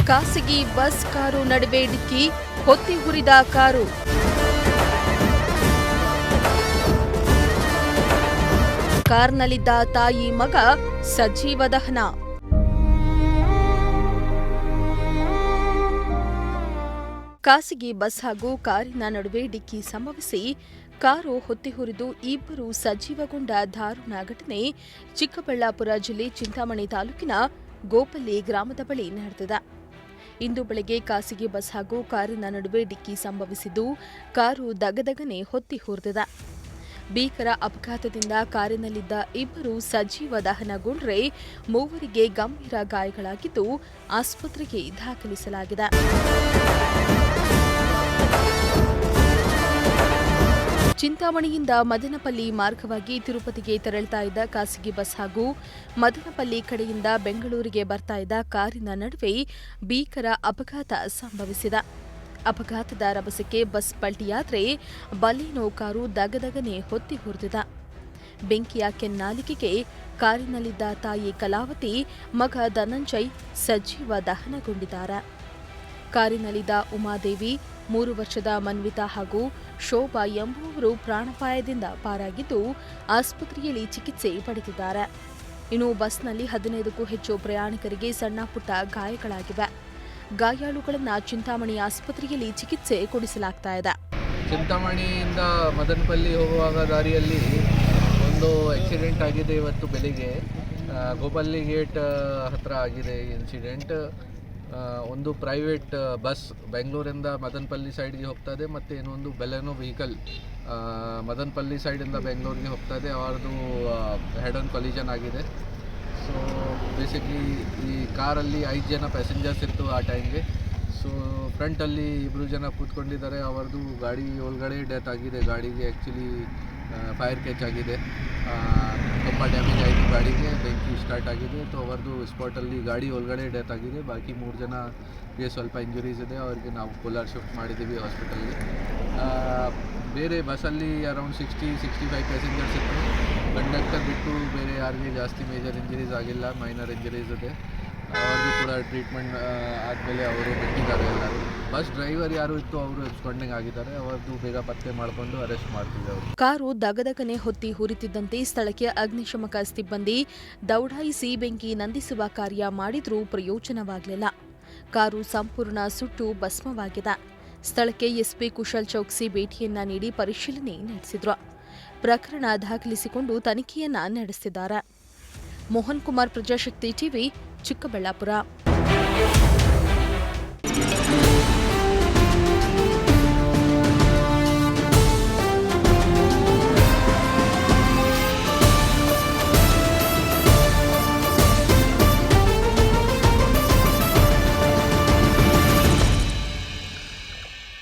ಖಾಸಗಿ bus car ನಡುವೆ ಡಿಕ್ಕಿ, ಹೊತ್ತಿ ಉರಿದ ಕಾರು. ಕಾರ್ನಲ್ಲಿದ್ದ ತಾಯಿ ಮಗ ಸಜೀವ ದಹನ. ಖಾಸಗಿ ಬಸ್ ಹಾಗೂ ಕಾರಿನ ನಡುವೆ ಡಿಕ್ಕಿ ಸಂಭವಿಸಿ ಕಾರು ಹೊತ್ತಿ ಉರಿದು ಇಬ್ಬರು ಸಜೀವಗೊಂಡ ದಾರುಣ ಘಟನೆ ಚಿಕ್ಕಬಳ್ಳಾಪುರ ಜಿಲ್ಲೆ ಚಿಂತಾಮಣಿ ತಾಲೂಕಿನ ಗೋಪಲ್ಲಿ ಗ್ರಾಮದ ಬಳಿ ನಡೆದಿದೆ. ಇಂದು ಬೆಳಗ್ಗೆ ಖಾಸಗಿ ಬಸ್ ಹಾಗೂ ಕಾರಿನ ನಡುವೆ ಡಿಕ್ಕಿ ಸಂಭವಿಸಿದ್ದು ಕಾರು ದಗದಗನೆ ಹೊತ್ತಿ ಉರಿದಿದೆ. ಭೀಕರ ಅಪಘಾತದಿಂದ ಕಾರಿನಲ್ಲಿದ್ದ ಇಬ್ಬರು ಸಜೀವ ದಹನಗೊಂಡ್ರೆ ಮೂವರಿಗೆ ಗಂಭೀರ ಗಾಯಗಳಾಗಿದ್ದು ಆಸ್ಪತ್ರೆಗೆ ದಾಖಲಿಸಲಾಗಿದೆ. ಚಿಂತಾಮಣಿಯಿಂದ ಮದನಪಲ್ಲಿ ಮಾರ್ಗವಾಗಿ ತಿರುಪತಿಗೆ ತೆರಳುತ್ತಾ ಇದ್ದ ಖಾಸಗಿ ಬಸ್ ಹಾಗೂ ಮದನಪಲ್ಲಿ ಕಡೆಯಿಂದ ಬೆಂಗಳೂರಿಗೆ ಬರ್ತಾ ಇದ್ದ ಕಾರಿನ ನಡುವೆ ಭೀಕರ ಅಪಘಾತ ಸಂಭವಿಸಿದೆ. ಅಪಘಾತದ ರಭಸಕ್ಕೆ ಬಸ್ ಪಲ್ಟಿಯಾದರೆ ಬಲೇನೋ ಕಾರು ದಗದಗನೆ ಹೊತ್ತಿ ಉರಿದಿದೆ. ಬೆಂಕಿಯ ಕೆನ್ನಾಲಿಗೆಗೆ ಕಾರಿನಲ್ಲಿದ್ದ ತಾಯಿ ಕಲಾವತಿ, ಮಗ ಧನಂಜಯ್ ಸಜೀವ ದಹನಗೊಂಡಿದ್ದಾರೆ. ಕಾರಿನಲ್ಲಿದ್ದ ಉಮಾದೇವಿ, 3 ವರ್ಷದ ಮನ್ವಿತಾ ಹಾಗೂ ಶೋಭಾ ಎಂಬುವವರು ಪ್ರಾಣಾಪಾಯದಿಂದ ಪಾರಾಗಿದ್ದು ಆಸ್ಪತ್ರೆಯಲ್ಲಿ ಚಿಕಿತ್ಸೆ ಪಡೆದಿದ್ದಾರೆ. ಇನ್ನು ಬಸ್ನಲ್ಲಿ 15ಕ್ಕೂ ಹೆಚ್ಚು ಪ್ರಯಾಣಿಕರಿಗೆ ಸಣ್ಣಪುಟ್ಟ ಗಾಯಗಳಾಗಿವೆ. ಗಾಯಾಳುಗಳನ್ನು ಚಿಂತಾಮಣಿ ಆಸ್ಪತ್ರೆಯಲ್ಲಿ ಚಿಕಿತ್ಸೆ ಕೊಡಿಸಲಾಗ್ತಾ ಇದೆ. ಚಿಂತಾಮಣಿಯಿಂದ ಮದನಪಲ್ಲಿ ಹೋಗುವಾಗ ದಾರಿಯಲ್ಲಿ ಒಂದು ಆಕ್ಸಿಡೆಂಟ್ ಆಗಿದೆ. ಇವತ್ತು ಬೆಳಿಗ್ಗೆ ಗೋಪಲ್ಲಿ ಗೇಟ್ ಹತ್ರ ಆಗಿದೆ ಇನ್ಸಿಡೆಂಟ್. ಒಂದು ಪ್ರೈವೇಟ್ ಬಸ್ ಬೆಂಗಳೂರಿಂದ ಮದನಪಲ್ಲಿ ಸೈಡ್ಗೆ ಹೋಗ್ತದೆ ಮತ್ತು ಇನ್ನೊಂದು ಬೆಲೆನೋ ವೆಹಿಕಲ್ ಮದನಪಲ್ಲಿ ಸೈಡಿಂದ ಬೆಂಗಳೂರಿಗೆ ಹೋಗ್ತದೆ. ಅವರದು ಹೆಡ್ ಆನ್ ಕೊಲಿಷನ್ ಆಗಿದೆ. ಸೊ ಬೇಸಿಕ್ಲಿ ಈ ಕಾರಲ್ಲಿ 5 ಜನ ಪ್ಯಾಸೆಂಜರ್ಸ್ ಇತ್ತು ಆ ಟೈಮ್ಗೆ. ಸೊ ಫ್ರಂಟಲ್ಲಿ 2 ಜನ ಕೂತ್ಕೊಂಡಿದ್ದಾರೆ. ಅವರದು ಗಾಡಿ ಒಳಗಡೆ ಡೆತ್ ಆಗಿದೆ. ಗಾಡಿಗೆ ಆ್ಯಕ್ಚುಲಿ ಫೈರ್ ಕ್ಯಾಚ್ ಆಗಿದೆ. ತುಂಬ ಡ್ಯಾಮೇಜ್ ಆಯಿತು. ಗಾಡಿಗೆ ಬೆಂಕಿ ಸ್ಟಾರ್ಟ್ ಆಗಿದೆ. ಸೊ ಅವರದು ಸ್ಪಾಟಲ್ಲಿ ಗಾಡಿ ಒಳಗಡೆ ಡೆತ್ ಆಗಿದೆ. ಬಾಕಿ 3 ಜನಗೆ ಸ್ವಲ್ಪ ಇಂಜುರೀಸ್ ಇದೆ. ಅವರಿಗೆ ನಾವು ಕೋಲಾರ ಶಿಫ್ಟ್ ಮಾಡಿದ್ದೀವಿ ಹಾಸ್ಪಿಟಲ್ಗೆ. ಬೇರೆ ಬಸ್ಸಲ್ಲಿ ಅರೌಂಡ್ 60-65 ಪ್ಯಾಸೆಂಜರ್ಸ್ ಇತ್ತು. ಕಂಡಕ್ಟರ್ ಬಿಟ್ಟು ಬೇರೆ ಯಾರಿಗೆ ಜಾಸ್ತಿ ಮೇಜರ್ ಇಂಜುರೀಸ್ ಆಗಿಲ್ಲ, ಮೈನರ್ ಇಂಜುರೀಸ್ ಇದೆ. ಅವ್ರಿಗೂ ಕೂಡ ಟ್ರೀಟ್ಮೆಂಟ್ ಆದಮೇಲೆ ಅವರು ಬಿಟ್ಟಿದ್ದಾರೆ ಎಲ್ಲರೂ. ಬಸ್ ಡ್ರೈವರ್ ಯಾರು ಇತ್ತು ಅವರು ಎಬ್ಸ್ಕೊಂಡಂಗೆ ಆಗಿದ್ದಾರೆ. ಅವರದ್ದು ಬೇಗ ಪತ್ತೆ ಮಾಡಿಕೊಂಡು ಅರೆಸ್ಟ್ ಮಾಡ್ತಿದ್ದೆ ಅವರು. ಕಾರು ದಗದಗನೆ ಹೊತ್ತಿ ಉರಿತಿದ್ದಂತೆ ಸ್ಥಳಕ್ಕೆ ಅಗ್ನಿಶಮಕ ಸಿಬ್ಬಂದಿ ದೌಡಾಯಿಸಿ ಬೆಂಕಿ ನಂದಿಸುವ ಕಾರ್ಯ ಮಾಡಿದ್ರೂ ಪ್ರಯೋಜನವಾಗಲಿಲ್ಲ. ಕಾರು ಸಂಪೂರ್ಣ ಸುಟ್ಟು ಭಸ್ಮವಾಗಿದೆ. ಸ್ಥಳಕ್ಕೆ ಎಸ್ಪಿ ಕುಶಲ್ ಚೌಕ್ಸಿ ಭೇಟಿಯನ್ನ ನೀಡಿ ಪರಿಶೀಲನೆ ನಡೆಸಿದ್ರು. ಪ್ರಕರಣ ದಾಖಲಿಸಿಕೊಂಡು ತನಿಖೆಯನ್ನ ನಡೆಸಿದ್ದಾರೆ. ಮೋಹನ್ ಕುಮಾರ್, ಪ್ರಜಾಶಕ್ತಿ ಟಿವಿ, ಚಿಕ್ಕಬಳ್ಳಾಪುರ.